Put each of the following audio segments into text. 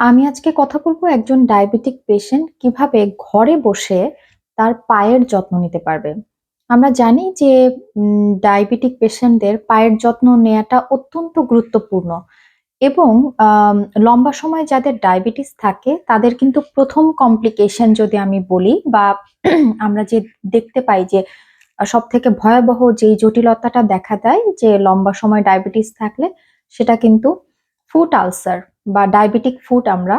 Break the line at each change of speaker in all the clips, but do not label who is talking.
আমি আজকে কথা বলবো একজন ডায়াবেটিক পেশেন্ট কিভাবে ঘরে বসে তার পায়ের যত্ন নিতে পারবে। আমরা জানি যে ডায়াবেটিক পেশেন্টদের পায়ের যত্ন নেওয়াটা অত্যন্ত গুরুত্বপূর্ণ এবং আম লম্বা সময় যাদের ডায়াবেটিস থাকে তাদের কিন্তু ১ম কমপ্লিকেশন যদি আমি বলি বা আমরা যে দেখতে পাই যে সবথেকে ভয়াবহ যেই জটিলতাটা দেখা দেয় যে লম্বা সময় ডায়াবেটিস থাকলে সেটা কিন্তু ফুট আলসার বা ডায়াবেটিক ফুট আমরা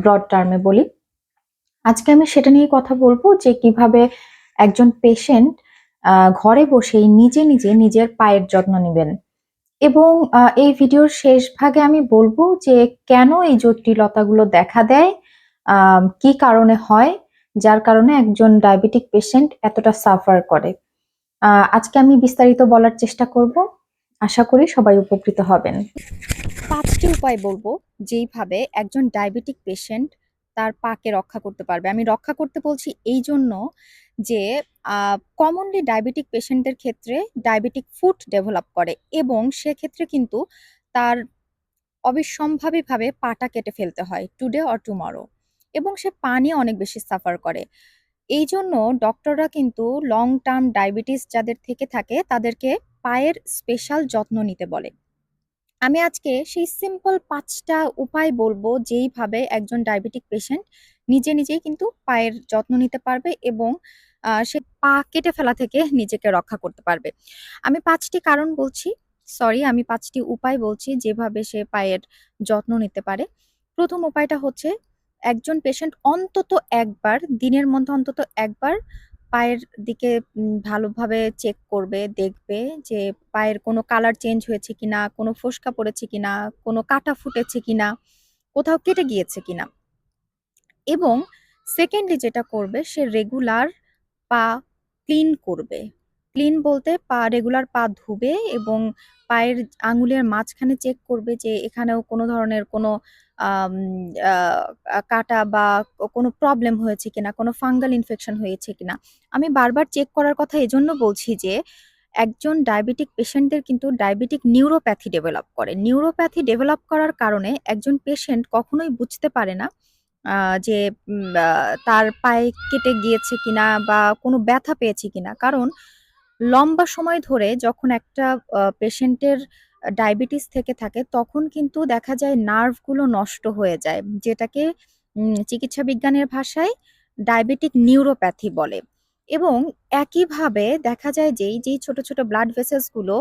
ব্রড টার্মে বলি। আজকে আমি সেটা নিয়ে কথা বলবো যে কিভাবে একজন পেশেন্ট ঘরে বসেই নিজে নিজের পায়ের যত্ন নিবেন। এবং এই ভিডিওর শেষ ভাগে আমি বলবো যে কেন এই জটিলতাগুলো দেখা দেয়, কি কারণে হয়, যার কারণে একজন ডায়াবেটিক পেশেন্ট এতটা সাফার করে। আজকে আমি বিস্তারিত বলার চেষ্টা করব। আশা করি সবাই উপকৃত হবেন।
৫টি উপায় বলবো, যেইভাবে একজন ডায়াবেটিক পেশেন্ট তার পাকে রক্ষা করতে পারবে। আমি রক্ষা করতে বলছি এই জন্য যে কমনলি ডায়াবেটিক পেশেন্টদের ক্ষেত্রে ডায়াবেটিক ফুট ডেভেলপ করে এবং সেক্ষেত্রে কিন্তু তার অবিসম্ভাবীভাবে পাটা কেটে ফেলতে হয় টুডে অর টুমরো, এবং সে পা নিয়ে অনেক বেশি সাফার করে। এই জন্য ডক্টররা কিন্তু লং টার্ম ডায়াবেটিস যাদের থেকে থাকে তাদেরকে পায়ের স্পেশাল যত্ন নিতে বলে। আমি আজকে সেই সিম্পল ৫টা উপায় বলবো যেইভাবে একজন ডায়াবেটিক পেশেন্ট নিজেই কিন্তু পায়ের যত্ন নিতে পারবে এবং সে পা কেটে ফেলা থেকে নিজেকে রক্ষা করতে পারবে। আমি ৫টি কারণ বলছি, সরি, আমি ৫টি উপায় বলছি যেভাবে সে পায়ের যত্ন নিতে পারে। ১ম উপায়টা হচ্ছে একজন পেশেন্ট অন্তত একবার, দিনের মধ্যে অন্তত একবার পায়ের দিকে ভালোভাবে চেক করবে, দেখবে যে পায়ের কোনো কালার চেঞ্জ হয়েছে কিনা, কোনো ফোস্কা পড়েছে কিনা, কোনো কাটা ফুটেছে কিনা, কোথাও কেটে গিয়েছে কিনা। এবং সেকেন্ডলি যেটা করবে, সে রেগুলার পা ক্লিন করবে। ক্লিন বলতে রেগুলার পা ধুবে এবং পায়ের আঙুলের মাঝখানে চেক করবে যে এখানেও কোনো ধরনের কোনো আম আ কাটা বা কোনো প্রবলেম হয়েছে কিনা, কোনো ফাঙ্গাল ইনফেকশন হয়েছে কিনা। আমি বারবার চেক করার কথা এজন্য বলছি যে একজন ডায়াবেটিক পেশেন্টদের কিন্তু ডায়াবেটিক নিউরোপ্যাথি ডেভেলপ করে। নিউরোপ্যাথি ডেভেলপ করার কারণে একজন পেশেন্ট কখনোই বুঝতে পারে না আ যে তার পায়ে কেটে গিয়েছে কিনা বা কোনো ব্যথা পেয়েছে কিনা। কারণ লম্বা সময় ধরে যখন একটা পেশেন্টের ডায়াবেটিস থেকে থাকে তখন কিন্তু দেখা যায় নার্ভগুলো নষ্ট হয়ে যায়। যেটাকে চিকিৎসা বিজ্ঞানের ভাষায় ডায়াবেটিক নিউরোপ্যাথি বলে। এবং একইভাবে দেখা যায় যে যেই ছোট ব্লাড ভেসেলস গুলো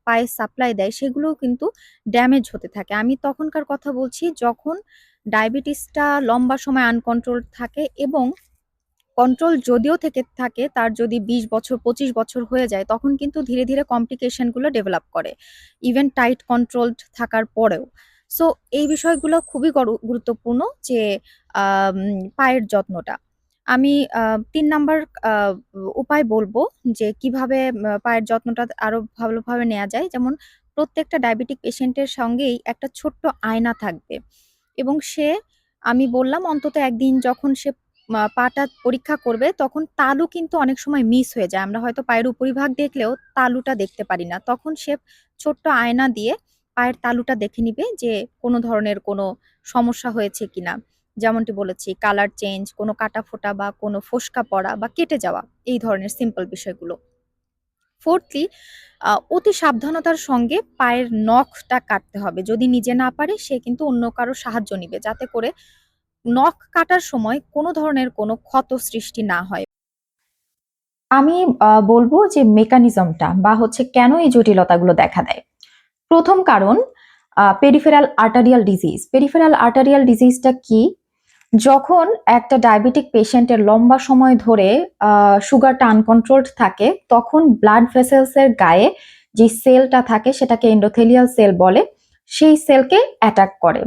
পায়ে সাপ্লাই দেয় সেগুলোও কিন্তু ড্যামেজ হতে থাকে। আমি তখনকার কথা বলছি যখন ডায়াবেটিসটা লম্বা সময় আনকন্ট্রোলড থাকে এবং কন্ট্রোল যদিও থেকে থাকে তার যদি ২০ বছর ২৫ বছর হয়ে যায় তখন কিন্তু ধীরে কমপ্লিকেশন গুলো ডেভেলপ করে। ইভেন টাইট কন্ট্রোলড থাকার পরেও। সো এই বিষয়গুলো খুবই গুরুত্বপূর্ণ যে আম পায়ের যত্নটা। আমি ৩ নাম্বার আ উপায় বলবো যে কিভাবে পায়ের যত্নটা আরো ভালোভাবে নেয়া যায়। যেমন প্রত্যেকটা ডায়াবেটিক পেশেন্টের সঙ্গেই একটা ছোট্ট আয়না থাকবে এবং আমি বললাম অন্তত একদিন যখন সে পাটা পরীক্ষা করবে তখন তালু কিন্তু অনেক সময় মিস হয়ে যায়। আমরা হয়তো পায়ের উপরিভাগ দেখলেও তালুটা দেখতে পারি না। তখন সে ছোট্ট আয়না দিয়ে পায়ের তালুটা দেখে নিবে যে কোনো ধরনের কোনো সমস্যা হয়েছে কিনা। যেমনটি বলেছি, কালার চেঞ্জ, কোনো কাটা-ফোঁটা বা কোনো ফোস্কা পড়া বা কেটে যাওয়া, এই ধরনের সিম্পল বিষয়গুলো। 4থলি, অতি সাবধানতার সঙ্গে পায়ের নখটা কাটতে হবে। যদি নিজে না পারে সে কিন্তু অন্য কারো সাহায্য নিবে। যাতে করে নখ কাটার সময় কোনো ধরনের কোনো ক্ষত সৃষ্টি না হয়।
আমি বলবো যে মেকানিজমটা বা হচ্ছে কেন এই জটিলতাগুলো দেখা দেয়। ১ম কারণ peripheral arterial disease. Peripheral arterial ডিজিজটা কি? যখন একটা ডায়াবেটিক পেশেন্টের লম্বা সময় ধরে সুগারটা আনকন্ট্রোলড থাকে, তখন ব্লাড ভেসেলস এর গায়ে যে সেলটা থাকে সেটাকে এন্ডোথেলিয়াল সেল বলে। সেই সেলকে অ্যাটাক করে।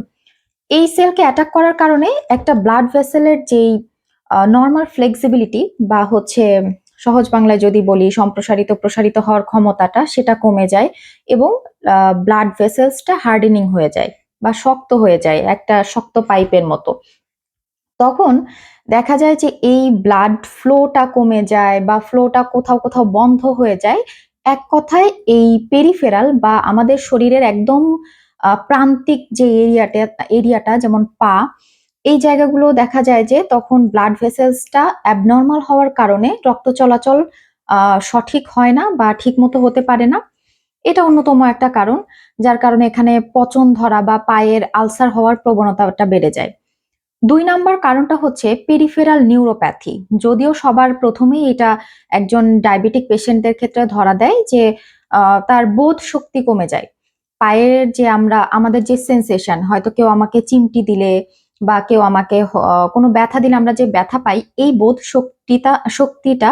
এই সেলকে অ্যাটাক করার কারণে একটা ব্লাড ভেসেলের যেই নরমাল ফ্লেক্সিবিলিটি বা হচ্ছে সহজ বাংলায় যদি বলি সম্প্রসারিত প্রসারিত হওয়ার ক্ষমতাটা সেটা কমে যায় এবং ব্লাড ভেসেলসটা হার্ডেনিং হয়ে যায় বা শক্ত হয়ে যায় একটা শক্ত পাইপের মতো। তখন দেখা যায় যে এই ব্লাড ফ্লোটা কমে যায় বা ফ্লোটা কোথাও বন্ধ হয়ে যায়। এক কথায় এই পেরিফেরাল বা আমাদের শরীরের একদম প্রান্তিক যে এরিয়াটা যেমন পা, এই জায়গাগুলো দেখা যায় যে তখন ব্লাড ভেসেলসটা অ্যাবনর্মাল হওয়ার কারণে রক্ত চলাচল সঠিক হয় না বা ঠিক মতো হতে পারে না। এটা অন্যতম একটা কারণ, যার কারণে এখানে পচন ধরা বা পায়ের আলসার হওয়ার প্রবণতাটা বেড়ে যায়। ২ নাম্বার কারণটা হচ্ছে পেরিফেরাল নিউরোপ্যাথি। যদিও সবার প্রথমেই এটা একজন ডায়াবেটিক পেশেন্টদের ক্ষেত্রে ধরা দেয় যে তার বোধ শক্তি কমে যায়। পায়ের যে আমাদের যে সেনসেশন, হয়তো কেউ আমাকে চিমটি দিলে বা কেউ আমাকে কোনো ব্যথা দিলে আমরা যে ব্যথা পাই, এই বোধ শক্তিটা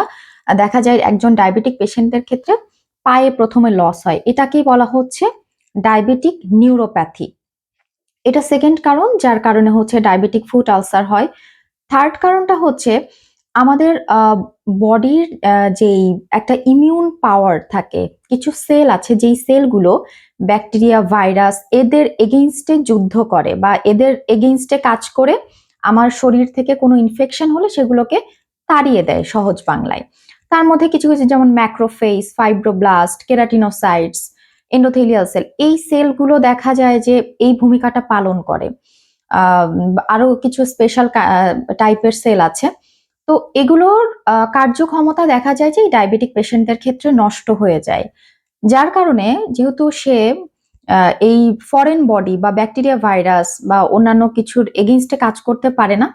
দেখা যায় একজন ডায়াবেটিক পেশেন্টদের ক্ষেত্রে পায়ে প্রথমে লস হয়। এটাকেই বলা হচ্ছে ডায়াবেটিক নিউরোপ্যাথি। এটা সেকেন্ড কারণ, যার কারণে হচ্ছে ডায়াবেটিক ফুট আলসার হয়। থার্ড কারণটা হচ্ছে আমাদের বডির যেই একটা ইমিউন পাওয়ার থাকে, কিছু সেল আছে যেই সেলগুলো ব্যাকটেরিয়া, ভাইরাস এদের এগেইনস্টে যুদ্ধ করে বা এদের এগেইনস্টে কাজ করে আমার শরীর থেকে কোনো ইনফেকশন হলে সেগুলোকে তাড়িয়ে দেয় সহজ বাংলায়। তার মধ্যে কিছু কিছু যেমন ম্যাক্রোফেজ, ফাইব্রোব্লাস্ট, কেরাটিনোসাইটস, এন্ডোথেলিয়াল সেল, এই সেলগুলো দেখা যায় যে এই ভূমিকাটা পালন করে। আরো কিছু স্পেশাল টাইপের সেল আছে। তো এগুলোর কার্যক্ষমতা দেখা যায় যে ডায়াবেটিক পেশেন্টদের ক্ষেত্রে নষ্ট হয়ে যায়। যার কারণে যেহেতু সে এই ফরেন বডি বা ব্যাকটেরিয়া, ভাইরাস বা অন্যান্য কিছুর এগেইনস্টে কাজ করতে পারে না,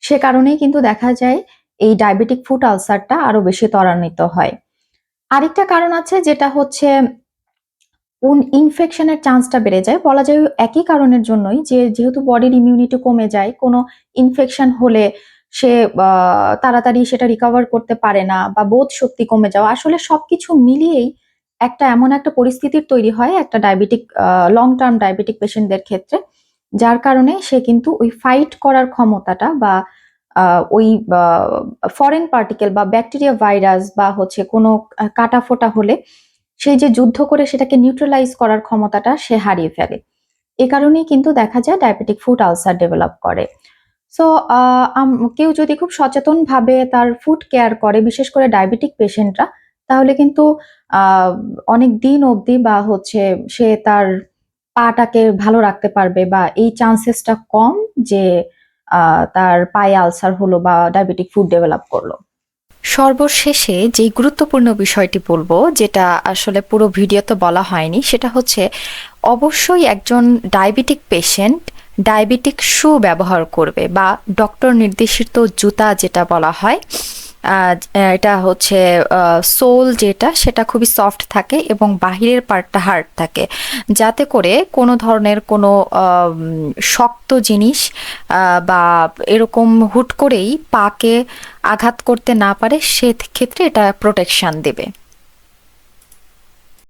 সে কারণেই কিন্তু দেখা যায় এই ডায়াবেটিক ফুট আলসারটা আরো বেশি ত্বরান্বিত হয়। আরেকটা কারণ আছে যেটা হচ্ছে ইনফেকশনের চান্সটা বেড়ে যায়। বলা যায় একই কারণের জন্যই, যে যেহেতু বডির ইমিউনিটি কমে যায়, কোনো ইনফেকশন হলে সে তাড়াতাড়ি সেটা রিকভার করতে পারে না বা বোধ শক্তি কমে যাওয়া। আসলে সবকিছু মিলিয়েই এমন একটা পরিস্থিতির তৈরি হয় একটা ডায়াবেটিক লং টার্ম ডায়াবেটিক পেশেন্টদের ক্ষেত্রে, যার কারণে সে কিন্তু ওই ফাইট করার ক্ষমতাটা বা ওই ফরেন পার্টিকেল বা ব্যাকটেরিয়া, ভাইরাস বা হচ্ছে কোনো কাটাফোঁটা হলে সেই যে যুদ্ধ করে সেটাকে নিউট্রালাইজ করার ক্ষমতাটা সে হারিয়ে ফেলে। এ কারণেই কিন্তু দেখা যায় ডায়াবেটিক ফুট আলসার ডেভেলপ করে। সো কেউ যদি খুব সচেতনভাবে তার ফুড কেয়ার করে, বিশেষ করে ডায়াবেটিক পেশেন্টরা, তাহলে কিন্তু অনেক দিন অবধি বা হচ্ছে সে তার পাটাকে ভালো রাখতে পারবে বা এই চান্সেসটা কম যে তার পায়ে আলসার হলো বা ডায়াবেটিক ফুট ডেভেলপ করলো।
সর্বশেষে যেই গুরুত্বপূর্ণ বিষয়টি বলবো, যেটা আসলে পুরো ভিডিওতে বলা হয়নি, সেটা হচ্ছে অবশ্যই একজন ডায়াবেটিক পেশেন্ট ডায়াবেটিক শু ব্যবহার করবে বা ডক্টর নির্দেশিত জুতা যেটা বলা হয়। এটা হচ্ছে সোল যেটা, সেটা খুবই সফট থাকে এবং বাহিরের পার্টটা হার্ড থাকে, যাতে করে কোনো ধরনের কোনো শক্ত জিনিস বা এরকম হুট করেই পাকে আঘাত করতে না পারে, সেক্ষেত্রে এটা প্রোটেকশন দেবে।